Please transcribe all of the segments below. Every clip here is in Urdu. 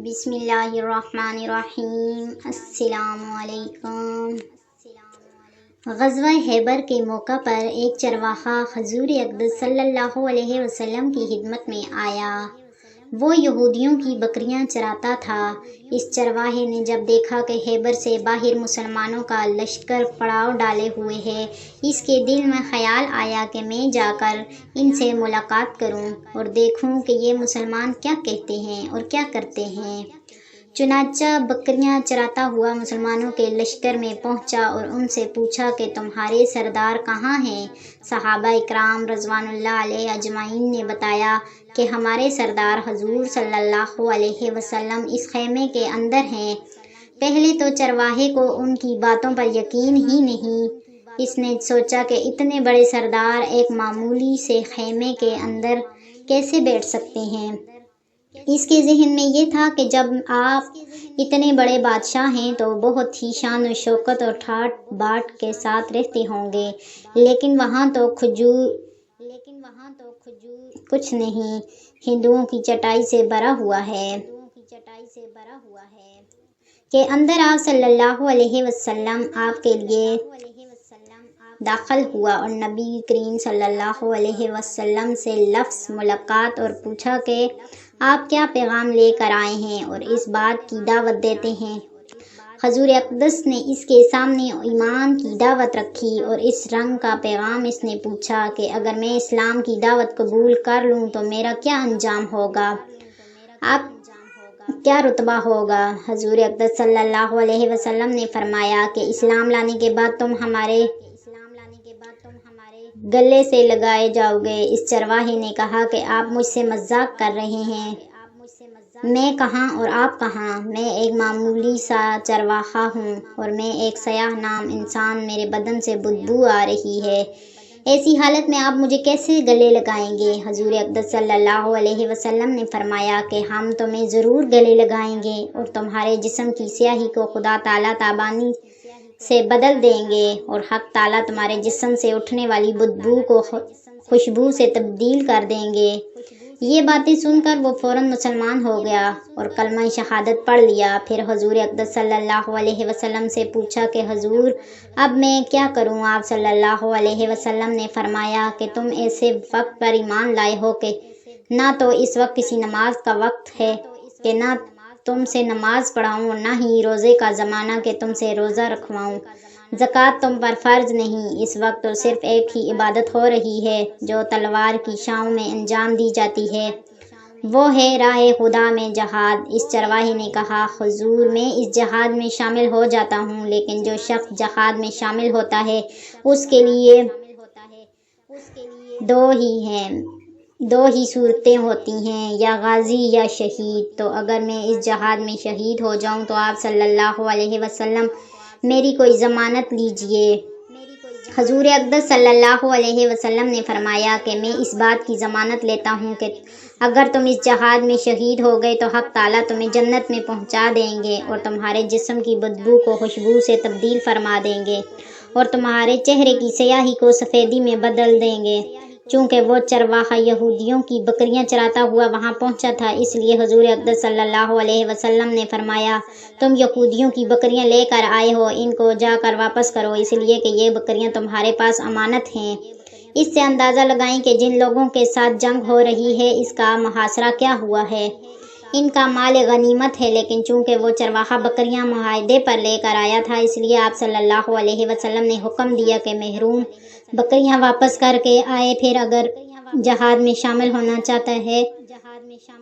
بسم اللہ الرحمن الرحیم۔ السلام علیکم۔ غزوہ خیبر کے موقع پر ایک چرواہا حضور اقدس صلی اللہ علیہ وسلم کی خدمت میں آیا۔ وہ یہودیوں کی بکریاں چراتا تھا۔ اس چرواہے نے جب دیکھا کہ خیبر سے باہر مسلمانوں کا لشکر پڑاؤ ڈالے ہوئے ہے، اس کے دل میں خیال آیا کہ میں جا کر ان سے ملاقات کروں اور دیکھوں کہ یہ مسلمان کیا کہتے ہیں اور کیا کرتے ہیں۔ چنانچہ بکریاں چراتا ہوا مسلمانوں کے لشکر میں پہنچا اور ان سے پوچھا کہ تمہارے سردار کہاں ہیں؟ صحابہ اکرام رضوان اللہ علیہ اجمعین نے بتایا کہ ہمارے سردار حضور صلی اللہ علیہ وسلم اس خیمے کے اندر ہیں۔ پہلے تو چرواہے کو ان کی باتوں پر یقین ہی نہیں۔ اس نے سوچا کہ اتنے بڑے سردار ایک معمولی سے خیمے کے اندر کیسے بیٹھ سکتے ہیں۔ اس کے ذہن میں یہ تھا کہ جب آپ اتنے بڑے بادشاہ ہیں تو بہت ہی شان و شوکت اور ٹھاٹ باٹ کے ساتھ رہتے ہوں گے، لیکن وہاں تو کچھ نہیں، ہندوؤں کی چٹائی سے بھرا ہوا ہے۔ کہ اندر آپ صلی اللہ علیہ وسلم آپ کے لیے داخل ہوا اور نبی کریم صلی اللہ علیہ وسلم سے لفظ ملاقات اور پوچھا کہ آپ کیا پیغام لے کر آئے ہیں اور اس بات کی دعوت دیتے ہیں۔ حضور اقدس نے اس کے سامنے ایمان کی دعوت رکھی اور اس رنگ کا پیغام اس نے پوچھا کہ اگر میں اسلام کی دعوت قبول کر لوں تو میرا کیا انجام ہوگا، آپ کیا رتبہ ہوگا۔ حضور اقدس صلی اللہ علیہ وسلم نے فرمایا کہ اسلام لانے کے بعد تم ہمارے گلے سے لگائے جاؤ گے۔ اس چرواہے نے کہا کہ آپ مجھ سے مذاق کر رہے ہیں، میں کہاں اور آپ کہاں، میں ایک معمولی سا چرواہا ہوں اور میں ایک سیاہ نام انسان، میرے بدن سے بدبو آ رہی ہے، ایسی حالت میں آپ مجھے کیسے گلے لگائیں گے۔ حضور اقدس صلی اللہ علیہ وسلم نے فرمایا کہ ہم تمہیں ضرور گلے لگائیں گے اور تمہارے جسم کی سیاہی کو خدا تعالیٰ تابانی سے بدل دیں گے اور حق تعالیٰ تمہارے جسم سے اٹھنے والی بدبو کو خوشبو سے تبدیل کر دیں گے۔ یہ باتیں سن کر وہ فوراً مسلمان ہو گیا اور کلمہ شہادت پڑھ لیا۔ پھر حضور اقدس صلی اللہ علیہ وسلم سے پوچھا کہ حضور اب میں کیا کروں۔ آپ صلی اللہ علیہ وسلم نے فرمایا کہ تم ایسے وقت پر ایمان لائے ہو کہ نہ تو اس وقت کسی نماز کا وقت ہے کہ نہ تم سے نماز پڑھاؤں اور نہ ہی روزے کا زمانہ کہ تم سے روزہ رکھواؤں۔ زکوٰۃ تم پر فرض نہیں، اس وقت تو صرف ایک ہی عبادت ہو رہی ہے جو تلوار کی چھاؤں میں انجام دی جاتی ہے، وہ ہے راہ خدا میں جہاد۔ اس چرواہے نے کہا حضور میں اس جہاد میں شامل ہو جاتا ہوں، لیکن جو شخص جہاد میں شامل ہوتا ہے اس کے لیے دو ہی صورتیں ہوتی ہیں، یا غازی یا شہید۔ تو اگر میں اس جہاد میں شہید ہو جاؤں تو آپ صلی اللہ علیہ وسلم میری کوئی ضمانت لیجئے۔ حضور اقدس صلی اللہ علیہ وسلم نے فرمایا کہ میں اس بات کی ضمانت لیتا ہوں کہ اگر تم اس جہاد میں شہید ہو گئے تو حق تعالیٰ تمہیں جنت میں پہنچا دیں گے اور تمہارے جسم کی بدبو کو خوشبو سے تبدیل فرما دیں گے اور تمہارے چہرے کی سیاہی کو سفیدی میں بدل دیں گے۔ چونکہ وہ چرواہا یہودیوں کی بکریاں چراتا ہوا وہاں پہنچا تھا، اس لیے حضور اقدس صلی اللہ علیہ وسلم نے فرمایا تم یہودیوں کی بکریاں لے کر آئے ہو، ان کو جا کر واپس کرو، اس لیے کہ یہ بکریاں تمہارے پاس امانت ہیں۔ اس سے اندازہ لگائیں کہ جن لوگوں کے ساتھ جنگ ہو رہی ہے اس کا محاصرہ کیا ہوا ہے، ان کا مال غنیمت ہے، لیکن چونکہ وہ چرواہا بکریاں معاہدے پر لے کر آیا تھا اس لیے آپ صلی اللہ علیہ وسلم نے حکم دیا کہ محروم بکریاں واپس کر کے آئے۔ پھر اگر جہاد میں شامل ہونا چاہتا ہے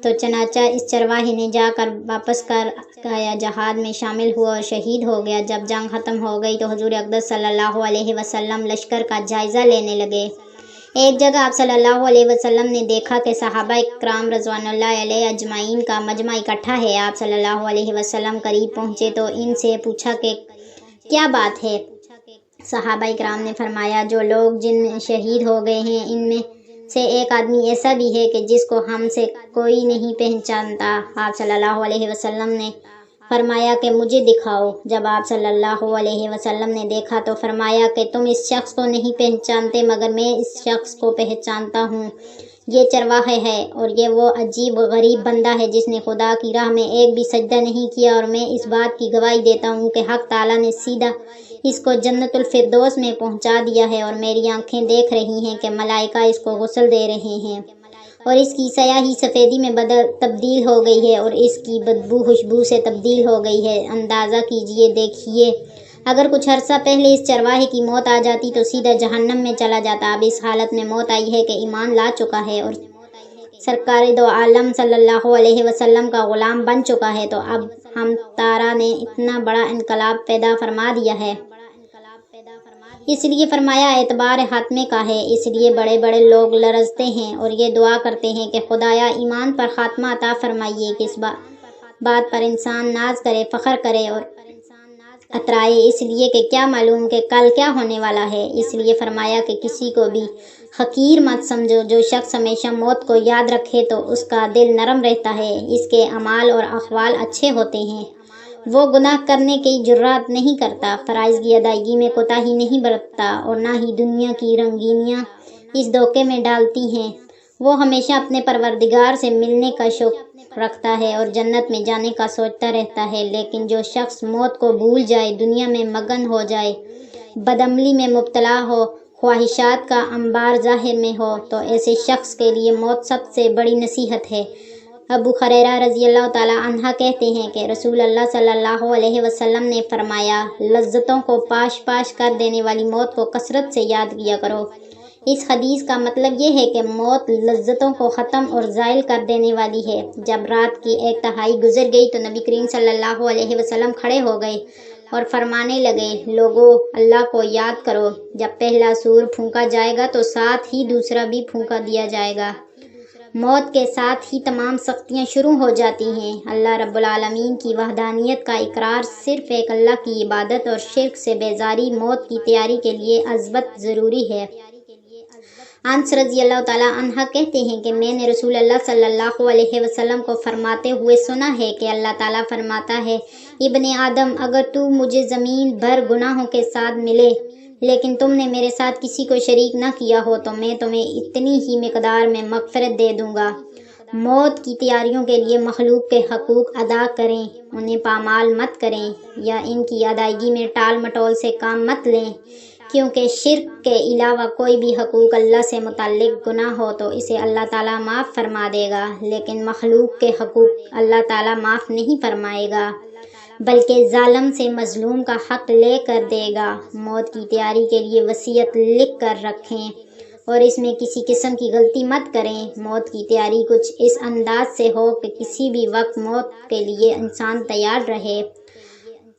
تو چنانچہ اس چرواہے نے جا کر واپس کر آیا، جہاد میں شامل ہوا اور شہید ہو گیا۔ جب جنگ ختم ہو گئی تو حضور اقدس صلی اللہ علیہ وسلم لشکر کا جائزہ لینے لگے۔ ایک جگہ آپ صلی اللہ علیہ وسلم نے دیکھا کہ صحابہ اکرام رضوان اللہ علیہ اجمعین کا مجمع اکٹھا ہے۔ آپ صلی اللہ علیہ وسلم قریب پہنچے تو ان سے پوچھا کہ کیا بات ہے۔ صحابہ اکرام نے فرمایا جو لوگ جن شہید ہو گئے ہیں ان میں سے ایک آدمی ایسا بھی ہے کہ جس کو ہم سے کوئی نہیں پہچانتا۔ آپ صلی اللہ علیہ وسلم نے فرمایا کہ مجھے دکھاؤ۔ جب آپ صلی اللہ علیہ وسلم نے دیکھا تو فرمایا کہ تم اس شخص کو نہیں پہچانتے مگر میں اس شخص کو پہچانتا ہوں، یہ چرواہے ہے اور یہ وہ عجیب و غریب بندہ ہے جس نے خدا کی راہ میں ایک بھی سجدہ نہیں کیا، اور میں اس بات کی گواہی دیتا ہوں کہ حق تعالیٰ نے سیدھا اس کو جنت الفردوس میں پہنچا دیا ہے، اور میری آنکھیں دیکھ رہی ہیں کہ ملائکہ اس کو غسل دے رہے ہیں، اور اس کی سیاہی سفیدی میں تبدیل ہو گئی ہے، اور اس کی بدبو خوشبو سے تبدیل ہو گئی ہے۔ اندازہ کیجئے، دیکھیے، اگر کچھ عرصہ پہلے اس چرواہے کی موت آ جاتی تو سیدھا جہنم میں چلا جاتا۔ اب اس حالت میں موت آئی ہے کہ ایمان لا چکا ہے اور سرکار دو عالم صلی اللہ علیہ وسلم کا غلام بن چکا ہے، تو اب ہم تارا نے اتنا بڑا انقلاب پیدا فرما دیا ہے۔ اس لیے فرمایا اعتبار حاتمے کا ہے، اس لیے بڑے بڑے لوگ لرزتے ہیں اور یہ دعا کرتے ہیں کہ خدایا ایمان پر خاتمہ عطا فرمائیے۔ کس بات پر انسان ناز کرے، فخر کرے اور اترائے، اس لیے کہ کیا معلوم کہ کل کیا ہونے والا ہے۔ اس لیے فرمایا کہ کسی کو بھی حقیر مت سمجھو، جو شخص ہمیشہ موت کو یاد رکھے تو اس کا دل نرم رہتا ہے، اس کے اعمال اور اقوال اچھے ہوتے ہیں، وہ گناہ کرنے کی جرات نہیں کرتا، فرائض کی ادائیگی میں کوتاہی نہیں برتتا، اور نہ ہی دنیا کی رنگینیاں اس دھوکے میں ڈالتی ہیں۔ وہ ہمیشہ اپنے پروردگار سے ملنے کا شوق رکھتا ہے اور جنت میں جانے کا سوچتا رہتا ہے۔ لیکن جو شخص موت کو بھول جائے، دنیا میں مگن ہو جائے، بدعملی میں مبتلا ہو، خواہشات کا انبار ظاہر میں ہو، تو ایسے شخص کے لیے موت سب سے بڑی نصیحت ہے۔ ابو ہریرہ رضی اللہ تعالی عنہ کہتے ہیں کہ رسول اللہ صلی اللہ علیہ وسلم نے فرمایا، لذتوں کو پاش پاش کر دینے والی موت کو کثرت سے یاد کیا کرو۔ اس حدیث کا مطلب یہ ہے کہ موت لذتوں کو ختم اور زائل کر دینے والی ہے۔ جب رات کی 1/3 گزر گئی تو نبی کریم صلی اللہ علیہ وسلم کھڑے ہو گئے اور فرمانے لگے، لوگو اللہ کو یاد کرو، جب پہلا سور پھونکا جائے گا تو ساتھ ہی دوسرا بھی پھونکا دیا جائے گا۔ موت کے ساتھ ہی تمام سختیاں شروع ہو جاتی ہیں۔ اللہ رب العالمین کی وحدانیت کا اقرار، صرف ایک اللہ کی عبادت اور شرک سے بیزاری موت کی تیاری کے لیے ازبت ضروری ہے۔ انس رضی اللہ تعالیٰ عنہ کہتے ہیں کہ میں نے رسول اللہ صلی اللہ علیہ وسلم کو فرماتے ہوئے سنا ہے کہ اللہ تعالیٰ فرماتا ہے، ابن آدم، اگر تو مجھے زمین بھر گناہوں کے ساتھ ملے لیکن تم نے میرے ساتھ کسی کو شریک نہ کیا ہو تو میں تمہیں اتنی ہی مقدار میں مغفرت دے دوں گا۔ موت کی تیاریوں کے لیے مخلوق کے حقوق ادا کریں، انہیں پامال مت کریں یا ان کی ادائیگی میں ٹال مٹول سے کام مت لیں، کیونکہ شرک کے علاوہ کوئی بھی حقوق اللہ سے متعلق گناہ ہو تو اسے اللہ تعالیٰ معاف فرما دے گا، لیکن مخلوق کے حقوق اللہ تعالیٰ معاف نہیں فرمائے گا، بلکہ ظالم سے مظلوم کا حق لے کر دے گا۔ موت کی تیاری کے لیے وصیت لکھ کر رکھیں اور اس میں کسی قسم کی غلطی مت کریں۔ موت کی تیاری کچھ اس انداز سے ہو کہ کسی بھی وقت موت کے لیے انسان تیار رہے۔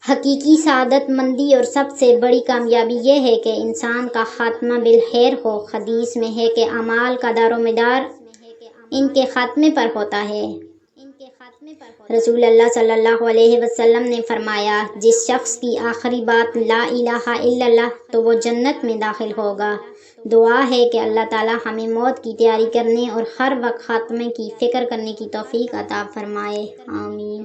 حقیقی سعادت مندی اور سب سے بڑی کامیابی یہ ہے کہ انسان کا خاتمہ بالخیر ہو۔ حدیث میں ہے کہ اعمال کا دار و مدار ان کے خاتمے پر ہوتا ہے۔ رسول اللہ صلی اللہ علیہ وسلم نے فرمایا، جس شخص کی آخری بات لا الہ الا اللہ تو وہ جنت میں داخل ہوگا۔ دعا ہے کہ اللہ تعالیٰ ہمیں موت کی تیاری کرنے اور ہر وقت خاتمے کی فکر کرنے کی توفیق عطا فرمائے، آمین۔